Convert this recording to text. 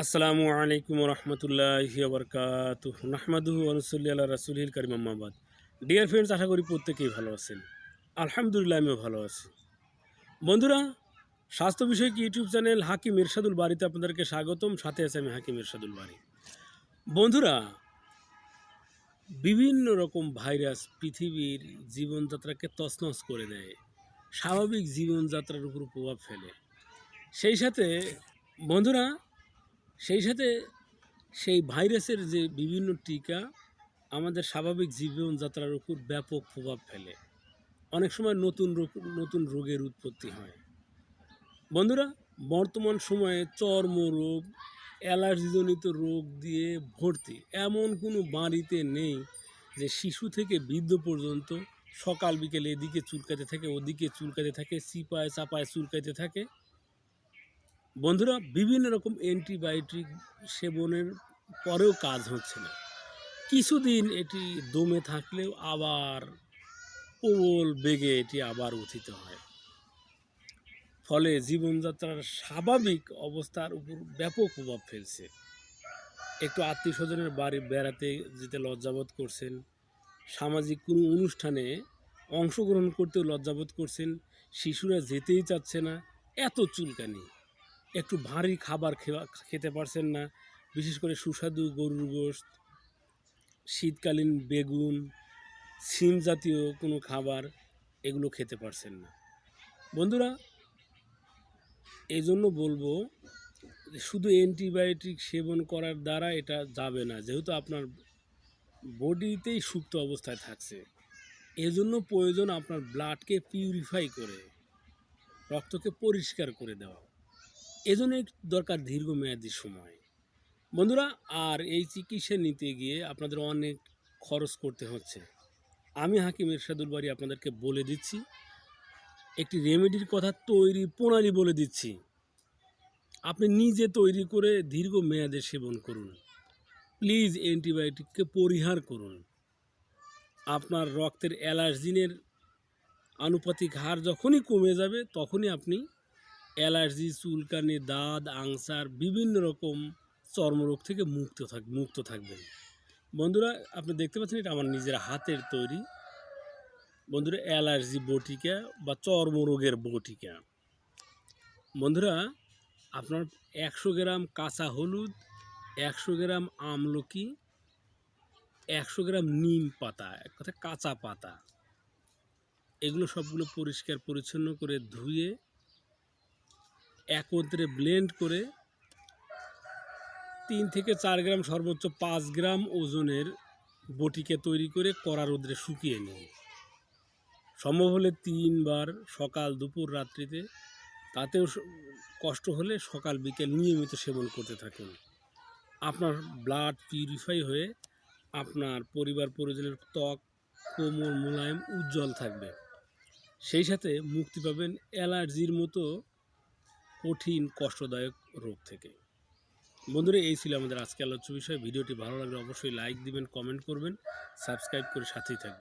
আসসালামু আলাইকুম রহমতুল্লাহি ওবরকাতুহ নাহমাদুহু ওয়া নুসাল্লি আলা রাসূলিল কারীম আম্মা বাদ। ডিয়ার ফ্রেন্ডস, আশা করি প্রত্যেকেই ভালো আছেন। আলহামদুলিল্লাহ, আমিও ভালো আছি। বন্ধুরা, স্বাস্থ্য বিষয়ক ইউটিউব চ্যানেল হাকিম ইরশাদুল বারীতে আপনাদেরকে স্বাগতম। সাথে আছে আমি হাকিম ইরশাদুল বারী। বন্ধুরা, বিভিন্ন রকম ভাইরাস পৃথিবীর জীবনযাত্রাকে তছনছ করে দেয়, স্বাভাবিক জীবনযাত্রার উপর প্রভাব ফেলে। সেই সাথে বন্ধুরা সেই ভাইরাসের যে বিভিন্ন টিকা আমাদের স্বাভাবিক জীবনযাত্রার উপর ব্যাপক প্রভাব ফেলে। অনেক সময় নতুন রোগের উৎপত্তি হয়। বন্ধুরা, বর্তমান সময়ে চর্মরোগ, অ্যালার্জিজনিত রোগ দিয়ে ভর্তি। এমন কোনো বাড়িতে নেই যে শিশু থেকে বৃদ্ধ পর্যন্ত সকাল বিকেল এদিকে চুলকাতে থাকে, ওদিকে চুলকাতে থাকে, চিপায় চাপায় চুলকাতে থাকে। বন্ধুরা, বিভিন্ন রকম অ্যান্টিবায়োটিক সেবনের পরেও কাজ হচ্ছে না। কিছুদিন এটি দমে থাকলেও আবার প্রবল বেগে এটি আবার উত্থিত হয়। ফলে জীবনযাত্রার স্বাভাবিক অবস্থার উপর ব্যাপক প্রভাব ফেলছে। একটু আত্মীয় স্বজনের বাড়ি বেড়াতে যেতে লজ্জাবোধ করছেন, সামাজিক কোনো অনুষ্ঠানে অংশগ্রহণ করতেও লজ্জাবোধ করছেন, শিশুরা যেতেই চাচ্ছে না, এত চুলকানি। একটু ভারী খাবার খেতে পারছেন না, বিশেষ করে সুস্বাদু গরুর গোশত, শীতকালীন বেগুন, শিম জাতীয় কোনো খাবার, এগুলো খেতে পারছেন না। বন্ধুরা, এই জন্য বলবো শুধু অ্যান্টিবায়োটিক সেবন করার দ্বারা এটা যাবে না, যেহেতু আপনার বডিতেই সুপ্ত অবস্থায় থাকছে। এজন্য প্রয়োজন আপনার ব্লাডকে পিউরিফাই করে, রক্তকে পরিষ্কার করে দেওয়া। এজন্য দরকার দীর্ঘমেয়াদী সময়। বন্ধুরা, আর এই চিকিৎসা নিতে গিয়ে আপনাদের অনেক খরচ করতে হচ্ছে। আমি হাকিম ইরশাদুল বারী আপনাদেরকে বলে দিচ্ছি, একটি রেমেডির কথা, তৈরি প্রণালী বলে দিচ্ছি। আপনি নিজে তৈরি করে দীর্ঘমেয়াদে সেবন করুন। প্লিজ অ্যান্টিবায়োটিককে পরিহার করুন। আপনার রক্তের অ্যালার্জিনের আনুপাতিক হার যখনই কমে যাবে, তখনই আপনি অ্যালার্জি, চুলকানি, দাঁত, আলসার, বিভিন্ন রকম চর্মরোগ থেকে মুক্ত থাকবেন। বন্ধুরা, আপনি দেখতে পাচ্ছেন, এটা আমার নিজের হাতের তৈরি। বন্ধুরা, অ্যালার্জি বটিকা বা চর্মরোগের বটিকা। বন্ধুরা, আপনার 100 গ্রাম কাঁচা হলুদ, 100 গ্রাম আমলকি, 100 গ্রাম নিম পাতা, এক কথা কাঁচা পাতা, এগুলো সবগুলো পরিষ্কার পরিচ্ছন্ন করে ধুয়ে একত্রে ব্লেন্ড করে 3 থেকে 4 গ্রাম, সর্বোচ্চ 5 গ্রাম ওজনের বটিকা তৈরি করে কড়া রোদ্রে শুকিয়ে নিন। সম্ভব হলে 3 বার, সকাল, দুপুর, রাত্রিতে। তাতেও কষ্ট হলে সকাল বিকেল নিয়মিত সেবন করতে থাকুন। আপনার ব্লাড পিউরিফাই হয়ে আপনার পরিবার পরিজনের ত্বক কোমল, মোলায়েম, উজ্জ্বল থাকবে। সেই সাথে মুক্তি পাবেন অ্যালার্জির মতো কঠিন কষ্টদায়ক রোগ থেকে। বন্ধুরা, এই ছিল আমাদের আজকে আলোচ্য বিষয়। ভিডিওটি ভালো লাগলে অবশ্যই লাইক দিবেন, কমেন্ট করবেন, সাবস্ক্রাইব করে সাথেই থাকবেন।